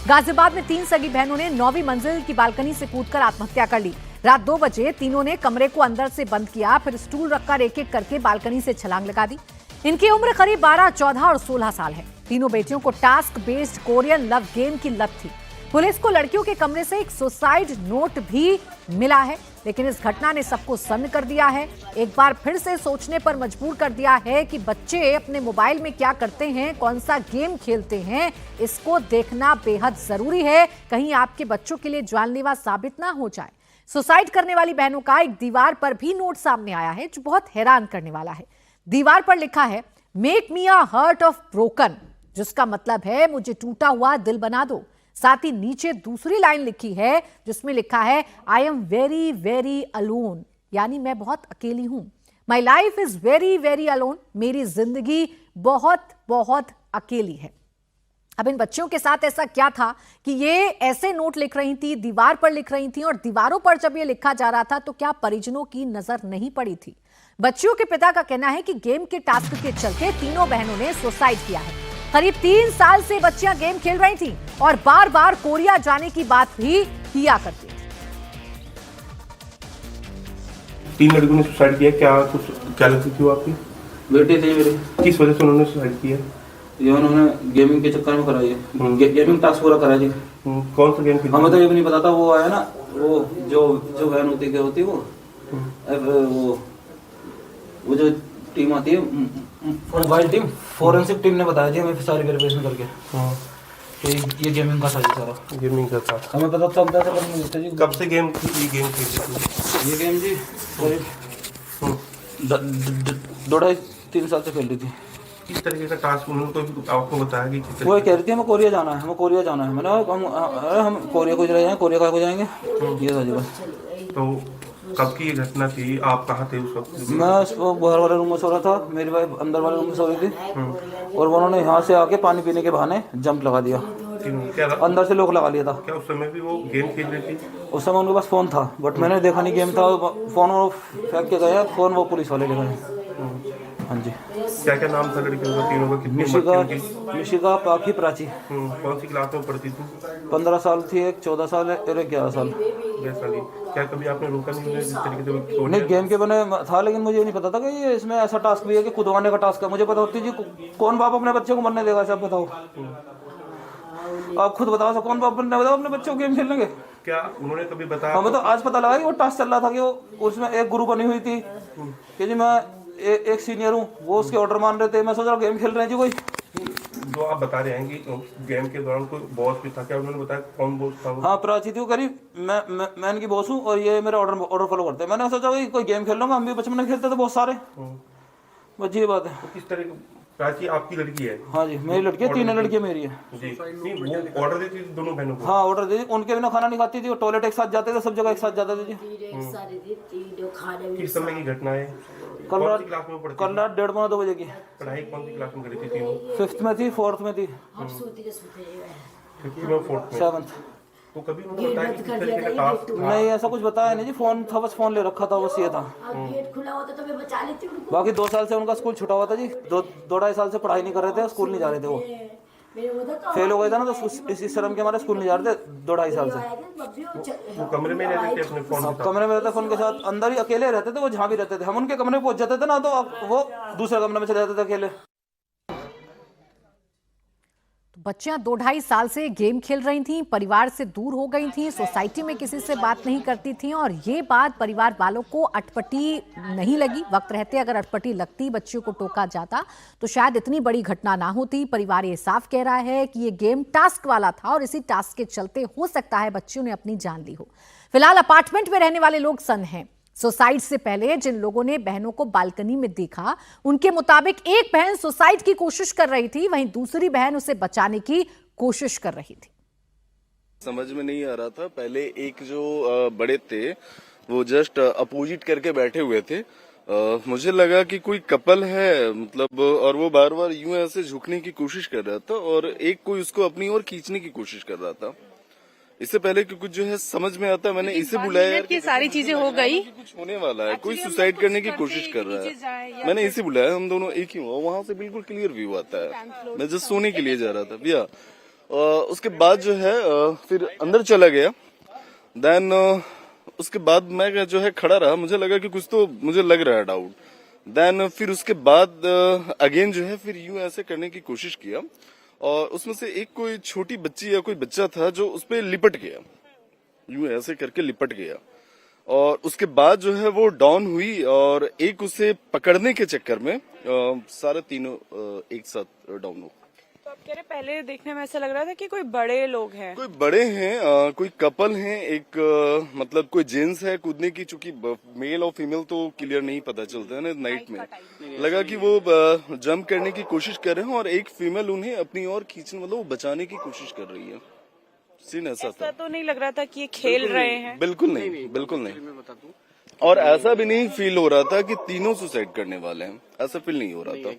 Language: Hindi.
गाजियाबाद में 3 सगी बहनों ने 9वीं मंजिल की बालकनी से कूदकर आत्महत्या कर ली। रात 2 बजे तीनों ने कमरे को अंदर से बंद किया, फिर स्टूल रखकर एक एक करके बालकनी से छलांग लगा दी। इनकी उम्र करीब 12, 14 और 16 साल है। तीनों बेटियों को task based Korean love game की लत थी। पुलिस को लड़कियों के कमरे से एक सुसाइड नोट भी मिला है, लेकिन इस घटना ने सबको सन्न कर दिया है। एक बार फिर से सोचने पर मजबूर कर दिया है कि बच्चे अपने मोबाइल में क्या करते हैं, कौन सा गेम खेलते हैं, इसको देखना बेहद जरूरी है, कहीं आपके बच्चों के लिए जानलेवा साबित ना हो जाए। सुसाइड करने वाली बहनों का एक दीवार पर भी नोट सामने आया है, जो बहुत हैरान करने वाला है। दीवार पर लिखा है, make me a heart of broken, जिसका मतलब है मुझे टूटा हुआ दिल बना दो। साथ ही नीचे दूसरी लाइन लिखी है, जिसमें लिखा है, I am very very alone, यानी मैं बहुत अकेली हूं। My life is very very alone, मेरी जिंदगी बहुत बहुत अकेली है। अब इन बच्चियों के साथ ऐसा क्या था कि ये ऐसे नोट लिख रही थी, दीवार पर लिख रही थी, और दीवारों पर जब ये लिखा जा रहा था तो क्या परिजनों की नजर नहीं पड़ी थी? बच्चियों के पिता का कहना है कि गेम के टास्क के चलते तीनों बहनों ने सुसाइड किया है। करीब 3 साल से बच्चियां गेम खेल रही थी और बार बार कोरिया जाने की बात भी किया करती थी। 3 लड़कियों ने सुसाइड किया, क्या लगती थी वो आपकी? बेटी थी मेरी। किस वजह से उन्होंने सुसाइड किया? ये उन्होंने गेमिंग के चक्कर में कराई है। गेमिंग टास्क पूरा करा जी। कौन सा गेम खेलते? हमें तो ये भी नहीं पता था। वो आया ना, वो जो बहन होती क्या होती वो जो टीम आती है, मोबाइल टीम, फोरेंसिक टीम ने बताया जी हमें सारी वेरिफिकेशन करके कि ये गेमिंग का था जी सारा। गेमिंग का था, हमें पता चलता था पर नहीं होता जी। कब से गेम खेलते थे? ये गेम जी 2-2.5-3 साल से खेल रही थी। किस तरीके का टास्क उन्होंने तो आपको बताया कि किस वो कह रही थी हमें कोरिया जाना है, हमें कोरिया जाना है। मैंने हम कोरिया को जाएंगे, कोरिया का को जाएंगे, ये था जी बस। तो कब की ये घटना थी? आप कहाँ थे उस वक्त? मैं बाहर वाले रूम में सो रहा था, मेरी वाइफ अंदर वाले रूम में सो रही थी, और उन्होंने यहाँ से आके पानी पीने के बहाने जंप लगा दिया। क्या अंदर से लोग लगा लिया था। क्या उस समय भी वो गेम खेल रही थी? उस समय उनके पास फोन था, बट मैंने देखा नहीं गेम था। फोन वो फेंक के गया, फोन वो पुलिस वाले ले गए। हाँ जी। क्या नाम था लड़कियों का, तीनों का? कितनी मिशिका, पाखी, प्राची। कौन सी क्लास में पढ़ती थी? 15 साल थी, एक 14 साल है और एक 11 साल। क्या कभी आपने रोका नहीं उन्हें जिस तरीके से? नहीं, गेम के बने था, लेकिन मुझे ये नहीं पता था कि ये इसमें ऐसा टास्क भी है कि खुदवाने का टास्क है। मुझे पता होती जी कौन बाप अपने बच्चे को मरने देगा? सब बताओ, आप खुद बताओ, कौन बाप ने बताओ अपने बच्चों को गेम खेलने के? क्या उन्होंने कभी बताया? हमें तो आज पता लगा कि वो टास्क चल रहा था कि वो उसमें एक ग्रुप बनी हुई थी कि जी मैं एक सीनियर हूँ, वो उसके ऑर्डर मान रहे थे। मैं सोच रहा गेम खेल रहे हैं जी कोई। जो आप बता रहे हैं कि गेम के दौरान कोई बॉस भी था, क्या उन्होंने बताया कौन बॉस था वो? हाँ, प्राची थी वो। करीब मैं इनकी बॉस हूँ और ये मेरे ऑर्डर फॉलो करते हैं। मैंने सोचा कि कोई गेम खेल लूंगा, हम भी बचपन में खेलते थे बहुत सारे। बस ये बात है। तो किस तरह? प्राची आपकी लड़की है? हाँ जी, मेरी लड़की है, 3 लड़कियाँ मेरी है जी। नहीं, वो ऑर्डर देती थी दोनों बहनों को? हाँ, ऑर्डर देती। उनके बिना खाना नहीं खाती थी, वो टॉयलेट एक साथ जाते थे, सब जगह एक साथ जाते थे जी। किस समय की घटना है? कल रात 1:30-2 बजे की। पढ़ाई कौन सी क्लास में करी थी तीनों? 5th में थी, 4th में थी, 5th में, 4th में। 7th। तो कभी उन्होंने बताया कि किस तरीके का टास्क था? नहीं, ऐसा कुछ बताया नहीं जी। फोन था, बस फोन ले रखा था, बस ये था। बाकी 2 साल से उनका स्कूल छूटा हुआ था जी। 2-2.5 साल से पढ़ाई नहीं कर रहे थे, स्कूल नहीं जा रहे थे। वो फेल हो गए थे ना, तो इसी शर्म के हमारे स्कूल नहीं जा रहे थे 2-2.5 साल से। वो कमरे में रहते थे अपने फोन के साथ? कमरे में रहते, फोन के साथ अंदर ही अकेले रहते थे। वो जहाँ भी रहते थे, हम उनके कमरे में पहुंच जाते थे ना, तो वो दूसरे कमरे में चले जाते थे अकेले। बच्चियां 2-2.5 साल से गेम खेल रही थीं, परिवार से दूर हो गई थीं, सोसाइटी में किसी से बात नहीं करती थीं, और ये बात परिवार वालों को अटपटी नहीं लगी। वक्त रहते अगर अटपटी लगती, बच्चियों को टोका जाता, तो शायद इतनी बड़ी घटना ना होती। परिवार ये साफ कह रहा है कि ये गेम टास्क वाला था और इसी टास्क के चलते हो सकता है बच्चियों ने अपनी जान ली हो। फिलहाल अपार्टमेंट में रहने वाले लोग सन्न हैं। सुसाइड से पहले जिन लोगों ने बहनों को बालकनी में देखा, उनके मुताबिक एक बहन सुसाइड की कोशिश कर रही थी, वहीं दूसरी बहन उसे बचाने की कोशिश कर रही थी। समझ में नहीं आ रहा था। पहले एक जो बड़े थे वो जस्ट अपोजिट करके बैठे हुए थे। मुझे लगा कि कोई कपल है, मतलब, और वो बार बार यूं ऐसे झुकने की कोशिश कर रहा था और एक कोई उसको अपनी ओर खींचने की कोशिश कर रहा था। इससे पहले कि कुछ जो है समझ में आता, मैंने इसे बुलाया यार, कि सारी चीजें हो गई, कुछ होने वाला है, कोई सुसाइड करने की कोशिश कर रहा है। मैंने इसे बुलाया, हम दोनों एक ही हुआ, वहां से बिल्कुल क्लियर व्यू आता है। मैं जस्ट सोने के लिए जा रहा था भैया, उसके बाद जो है फिर अंदर चला गया। देन उसके बाद मैं जो है खड़ा रहा, मुझे लगा कि कुछ तो मुझे लग रहा है डाउट। देन फिर उसके बाद अगेन जो है फिर यूं ऐसे करने की कोशिश किया और उसमें से एक कोई छोटी बच्ची या कोई बच्चा था जो उस पे लिपट गया, यूं ऐसे करके लिपट गया और उसके बाद जो है वो डाउन हुई और एक उसे पकड़ने के चक्कर में सारे तीनों एक साथ डाउन हो। तो आप कह रहे पहले देखने में ऐसा लग रहा था कि कोई बड़े लोग हैं। कोई बड़े हैं, कोई कपल हैं, एक मतलब कोई जेंट्स है कूदने की, चूंकि मेल और फीमेल तो क्लियर नहीं पता चलता है ना नाइट में। लगा कि वो जंप करने की कोशिश कर रहे हैं और एक फीमेल उन्हें अपनी ओर खींचने मतलब वो बचाने की कोशिश कर रही है। सीन ऐसा था। तो नहीं लग रहा था कि ये खेल रहे हैं। बिल्कुल नहीं, बिल्कुल नहीं। और ऐसा भी नहीं फील हो रहा था कि तीनों सुसाइड करने वाले हैं, ऐसा फील नहीं हो रहा था।